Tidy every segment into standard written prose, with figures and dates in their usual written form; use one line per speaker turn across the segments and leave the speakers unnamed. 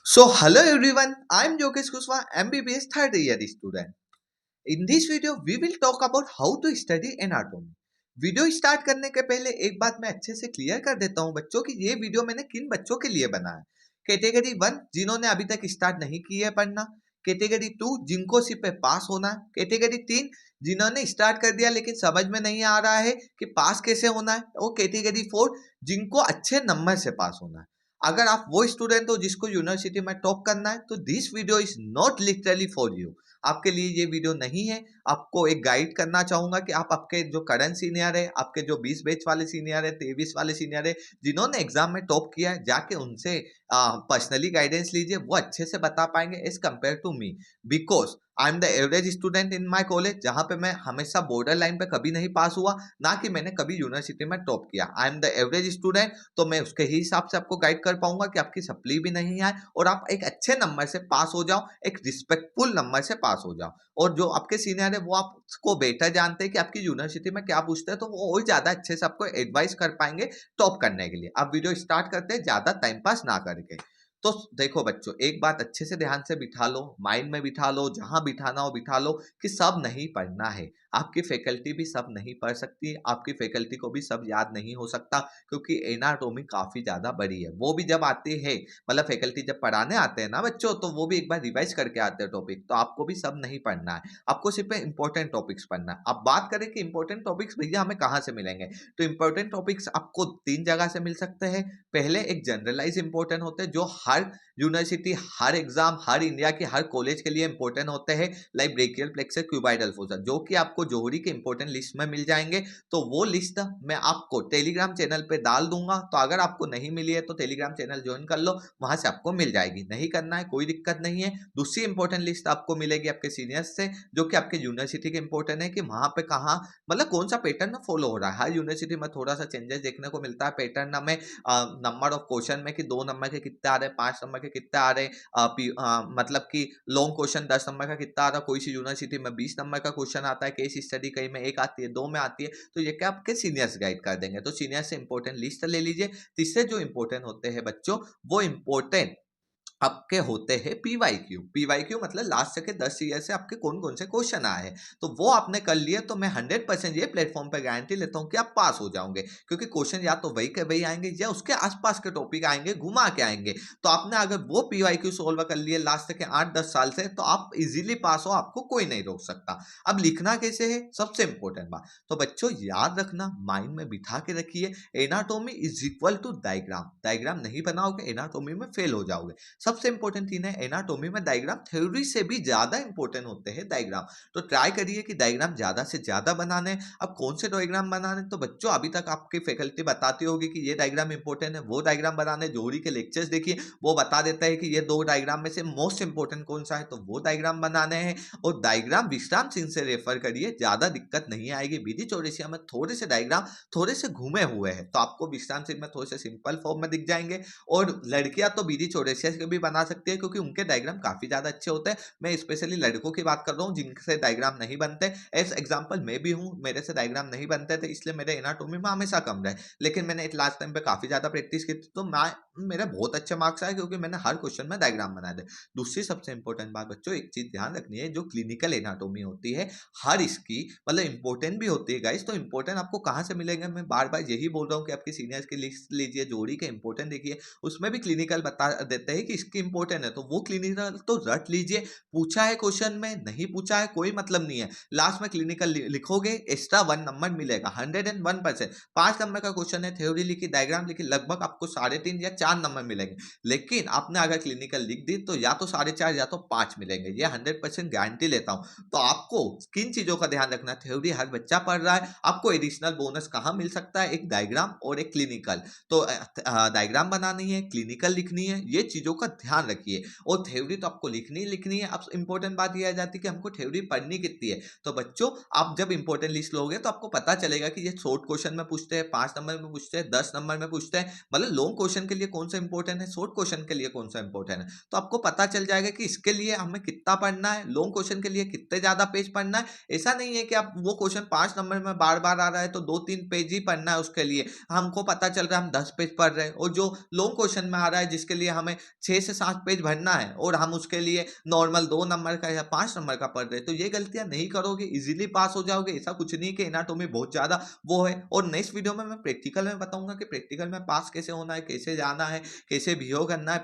Hello everyone, I am Yogesh Kushwaha, MBBS third year student. In this video, we will talk about how to study anatomy. Video start करने के पहले एक बात मैं अच्छे से क्लियर कर देता हूँ बच्चों कि ये वीडियो मैंने किन बच्चों के लिए बनाया है। कैटेगरी 1 जिन्होंने अभी तक स्टार्ट नहीं किया है पढ़ना, कैटेगरी 2 जिनको सिर्फ पास होना है, कैटेगरी 3 जिन्होंने स्टार्ट कर दिया लेकिन समझ में नहीं आ रहा है कि पास कैसे होना है, और कैटेगरी 4 जिनको अच्छे नंबर से पास होना है। अगर आप वो स्टूडेंट हो जिसको यूनिवर्सिटी में टॉप करना है तो this video is not literally for you. आपके लिए ये वीडियो नहीं है। आपको एक गाइड करना चाहूंगा कि आप आपके जो करंट सीनियर है, आपके जो 20 बैच वाले सीनियर है, 23 वाले सीनियर है, जिन्होंने एग्जाम में टॉप किया है, जाके उनसे पर्सनली गाइडेंस लीजिए। वो अच्छे से बता पाएंगे as compared to me, because I am the average student in my college, जहां पे मैं हमेशा बॉर्डर लाइन पे कभी नहीं पास हुआ, ना कि मैंने कभी यूनिवर्सिटी में टॉप किया। आई एम द एवरेज स्टूडेंट, तो मैं उसके ही हिसाब से आपको गाइड कर पाऊंगा कि आपकी सप्ली भी नहीं आए और आप एक अच्छे नंबर से पास हो जाओ, एक रिस्पेक्टफुल नंबर से पास हो जाओ। और जो आपके सीनियर है वो आपको बेटर जानते हैं कि आपकी यूनिवर्सिटी में क्या पूछते हैं, तो वो और ज्यादा अच्छे से आपको एडवाइस कर पाएंगे टॉप करने के लिए। अब वीडियो स्टार्ट करते हैं ज्यादा टाइम पास ना करके। तो देखो बच्चों, एक बात अच्छे से ध्यान से बिठा लो, माइंड में बिठा लो, जहां बिठाना हो बिठा लो कि सब नहीं पढ़ना है। आपकी फैकल्टी भी सब नहीं पढ़ सकती, आपकी फैकल्टी को भी सब याद नहीं हो सकता, क्योंकि एनाटॉमी काफी ज्यादा बड़ी है। वो भी जब आती है, मतलब फैकल्टी जब पढ़ाने आते हैं ना बच्चों, तो वो भी एक बार रिवाइज करके आते हैं टॉपिक। तो आपको भी सब नहीं पढ़ना है, आपको सिर्फ इंपॉर्टेंट टॉपिक्स पढ़ना है। अब बात करें कि इंपॉर्टेंट टॉपिक्स भैया हमें कहाँ से मिलेंगे, तो इंपॉर्टेंट टॉपिक्स आपको 3 जगह से मिल सकते हैं। पहले एक जनरलाइज इंपॉर्टेंट होते हैं, जो हर यूनिवर्सिटी, हर एग्जाम, हर इंडिया के हर कॉलेज के लिए इंपॉर्टेंट होते हैं, like brachial plexus, cuboidal fossa, जो कि आपको जोहरी के इंपॉर्टेंट लिस्ट में मिल जाएंगे। तो वो लिस्ट मैं आपको टेलीग्राम चैनल पे डाल दूंगा, तो अगर आपको नहीं मिली है तो टेलीग्राम चैनल ज्वाइन कर लो, वहां से आपको मिल जाएगी। नहीं करना है कोई दिक्कत नहीं है। दूसरी इंपॉर्टेंट लिस्ट आपको मिलेगी आपके सीनियर्स से, जो कि आपके यूनिवर्सिटी के इंपॉर्टेंट है कि वहां पे कहाँ, मतलब कौन सा पैटर्न फॉलो हो रहा है। हर यूनिवर्सिटी में थोड़ा सा चेंजेस देखने को मिलता है पैटर्न में, नंबर ऑफ क्वेश्चन में कि 2 नंबर के कितने आ रहे हैं, 5 नंबर के कितने आ रहे हैं, मतलब कि लॉन्ग क्वेश्चन 10 नंबर का कितना आ रहा है, कोई सी यूनिवर्सिटी में 20 नंबर का क्वेश्चन आता है, केस स्टडी कहीं में 1 आती है, 2 में आती है। तो ये क्या आपके सीनियर्स गाइड कर देंगे। तो सीनियर से इंपॉर्टेंट लिस्ट ले लीजिए। तीसरे जो इंपॉर्टेंट होते हैं बच्चों, वो इंपॉर्टेंट आपके होते हैं पीवाईक्यू। पीवाईक्यू मतलब लास्ट के 10 ईयर से आपके कौन कौन से क्वेश्चन आए हैं। तो वो आपने कर लिए तो मैं 100% ये प्लेटफॉर्म पे गारंटी लेता हूं कि आप पास हो जाओगे, क्योंकि क्वेश्चन या तो वही के वही आएंगे या उसके आसपास के टॉपिक आएंगे, घुमा के आएंगे। तो आपने अगर वो पीवाईक्यू सोल्व कर लिए लास्ट के 8-10 साल से, तो आप इजीली पास हो, आपको कोई नहीं रोक सकता। अब लिखना कैसे है, सबसे इंपॉर्टेंट बात तो बच्चों याद रखना, माइंड में बिठा के रखिए, anatomy is equal to diagram. Diagram नहीं बनाओगे एनाटोमी में फेल हो जाओगे। सबसे इंपॉर्टेंट चीज है एनाटॉमी में डायग्राम थ्योरी से भी ज्यादा इंपॉर्टेंट होते हैं डायग्राम। तो ट्राई करिए कि डायग्राम ज्यादा से ज्यादा बनाने। अब कौन से डायग्राम बनाने, तो बच्चों अभी तक आपकी फैकल्टी बताती होगी कि ये डायग्राम इंपॉर्टेंट है, वो डायग्राम बनाने। जोड़ी के लेक्चर्स देखिए, वो बता देता है कि ये 2 डायग्राम में से मोस्ट इंपॉर्टेंट कौन सा है, तो वो डायग्राम बनाने हैं। और डायग्राम विश्राम सिंह से रेफर करिए, ज्यादा दिक्कत नहीं आएगी। बीडी चौरसिया में थोड़े से डायग्राम थोड़े से घूमे हुए हैं, तो आपको विश्राम सिंह में थोड़े से सिंपल फॉर्म में दिख जाएंगे। और लड़कियां तो बीडी चौरसिया के भी बना सकती है, क्योंकि उनके डायग्राम काफी ज्यादा अच्छे होते हैं। मैं स्पेशली लड़कों की बात कर रहा हूँ जिनसे डायग्राम नहीं बनते। एज एग्जांपल मैं भी हूँ, मेरे से डायग्राम नहीं बनते थे, इसलिए मेरे एनाटॉमी में हमेशा कम रहे। लेकिन मैंने लास्ट टाइम पे काफी ज्यादा प्रैक्टिस की थी, तो मैं मेरे बहुत अच्छे मार्क्स आए, क्योंकि मैंने हर क्वेश्चन में डायग्राम बनाए थे। दूसरी सबसे इंपॉर्टेंट बात बच्चों, एक चीज ध्यान रखनी है, जो क्लिनिकल एनाटॉमी होती है हर इसकी मतलब इंपॉर्टेंट भी होती है गाइस। तो इंपॉर्टेंट आपको कहाँ से मिलेंगे, मैं बार बार यही बोल रहा हूँ कि आपके सीनियर्स की लिस्ट लीजिए, जोड़ी के इंपॉर्टेंट देखिए, उसमें भी क्लिनिकल बता देते हैं कि इसकी इंपॉर्टेंट है, तो वो क्लिनिकल तो रट लीजिए। पूछा है क्वेश्चन में, नहीं पूछा है कोई मतलब नहीं है, लास्ट में क्लिनिकल लिखोगे, एक्स्ट्रा 1 नंबर मिलेगा 101%। 5 नंबर का क्वेश्चन है, थ्योरी लिखी, डायग्राम लिखी, लगभग आपको 3.5 या 4 नंबर मिलेंगे। लेकिन आपने अगर क्लिनिकल लिख दी तो या तो 4.5 या तो 5 मिलेंगे, ये 100% गारंटी लेता हूं। तो आपको किन चीजों का ध्यान रखना, थ्योरी हर बच्चा पढ़ रहा है, आपको एडिशनल बोनस कहां मिल सकता है, एक डायग्राम और एक क्लिनिकल। तो डायग्राम बनानी है, क्लिनिकल लिखनी है, ये चीजों का ध्यान रखिए। और थ्योरी तो आपको लिखनी है। अब इंपॉर्टेंट बात यह आ जाती है कि हमको थ्योरी पढ़नी कितनी है। तो बच्चों आप जब इंपॉर्टेंट लिस्ट लोगे तो आपको पता चलेगा कि ये शॉर्ट क्वेश्चन में पूछते हैं, 5 नंबर में पूछते हैं, 10 नंबर में पूछते हैं, मतलब लॉन्ग क्वेश्चन के लिए कौन सा इंपॉर्टेंट है, शॉर्ट क्वेश्चन के लिए कौन सा इंपॉर्टेंट है। तो आपको पता चल जाएगा कि इसके लिए हमें कितना पढ़ना है, लॉन्ग क्वेश्चन के लिए कितने ज्यादा पेज पढ़ना है। ऐसा नहीं है कि आप वो क्वेश्चन 5 नंबर में बार बार आ रहा है तो 2-3 पेज ही पढ़ना है, उसके लिए हमको पता चल रहा है हम 10 पेज पढ़ रहे हैं। और जो लॉन्ग क्वेश्चन में आ रहा है जिसके लिए हमें 6 से 7 पेज भरना है और हम उसके लिए नॉर्मल 2 नंबर का या 5 नंबर का पढ़ रहे हैं, तो ये गलतियां नहीं करोगे, इजीली पास हो जाओगे। ऐसा कुछ नहीं कि एनाटॉमी बहुत ज्यादा वो है। और नेक्स्ट वीडियो में मैं प्रैक्टिकल में बताऊंगा कि प्रैक्टिकल में पास कैसे होना है, कैसे जाना है, कैसे बिहेव करना है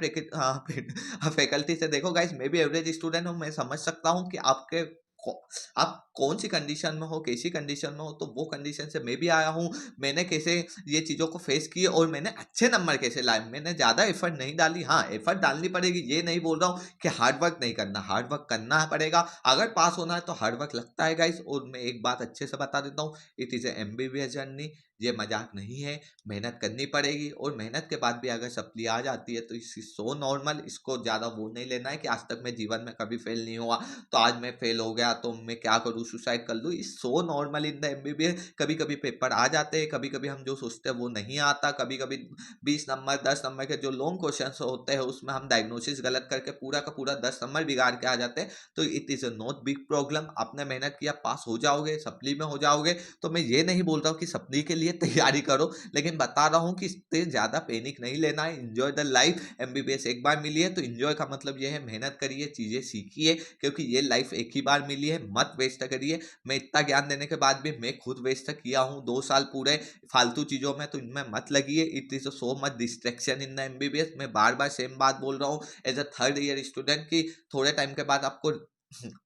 फैकल्टी से। देखो गाइस, मैं भी एवरेज स्टूडेंट हूँ, मैं समझ सकता हूँ कि आप कौन सी कंडीशन में हो, कैसी कंडीशन में हो, तो वो कंडीशन से मैं भी आया हूँ। मैंने कैसे ये चीजों को फेस किए और मैंने अच्छे नंबर कैसे लाए। मैंने ज्यादा एफर्ट नहीं डाली, हाँ एफर्ट डालनी पड़ेगी, ये नहीं बोल रहा हूँ कि हार्ड वर्क नहीं करना, हार्ड वर्क करना पड़ेगा। अगर पास होना है तो हार्ड वर्क लगता है गाइस। और मैं एक बात अच्छे से बता देता हूँ, इट इज एमबीबीएस जर्नी, ये मजाक नहीं है। मेहनत करनी पड़ेगी और मेहनत के बाद भी अगर सप्ली आ जाती है तो इसी सो नॉर्मल, इसको ज्यादा वो नहीं लेना है कि आज तक मैं जीवन में कभी फेल नहीं हुआ तो आज मैं फेल हो गया तो मैं क्या करूँ, सुसाइड कर लूँ। इस so normal in the MBBS. कभी कभी पेपर आ जाते हैं, कभी कभी हम जो सोचते हैं वो नहीं आता, कभी कभी 20 नंबर 10 नंबर के जो लॉन्ग क्वेश्चन होते हैं उसमें हम डायग्नोसिस गलत करके पूरा का पूरा 10 नंबर बिगाड़ के आ जाते हैं। तो it is a not big problem, आपने मेहनत किया, पास हो जाओगे, सप्ली में हो जाओगे। तो मैं ये नहीं बोल रहा हूँ कि सप्ली के लिए तैयारी करो, लेकिन बता रहा हूँ कि इससे ज्यादा पैनिक नहीं लेना है। Enjoy the life. एमबीबीएस एक बार मिली है तो एंजॉय का मतलब ये है मेहनत करिए, चीजें सीखिए, क्योंकि ये लाइफ एक ही बार मिली है, मत वेस्ट करिए। मैं इतना ज्ञान देने के बाद भी मैं खुद वेस्ट किया हूँ 2 साल पूरे फालतू चीजों में, तो इनमें मत लगिए। It is so much distraction in the MBBS. मैं बार बार सेम बात बोल रहा हूँ as a third year student की थोड़े टाइम के बाद आपको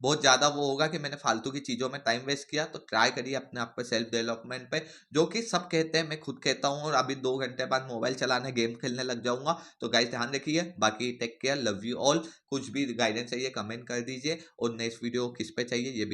बहुत ज्यादा वो होगा कि मैंने फालतू की चीजों में टाइम वेस्ट किया। तो ट्राई करिए अपने आप पे, सेल्फ डेवलपमेंट पे, जो कि सब कहते हैं, मैं खुद कहता हूँ। और अभी 2 घंटे बाद मोबाइल चलाने गेम खेलने लग जाऊंगा। तो गाइस ध्यान रखिए, बाकी take care, love you all. कुछ भी गाइडेंस चाहिए कमेंट कर दीजिए और नेक्स्ट वीडियो किस पे चाहिए ये भी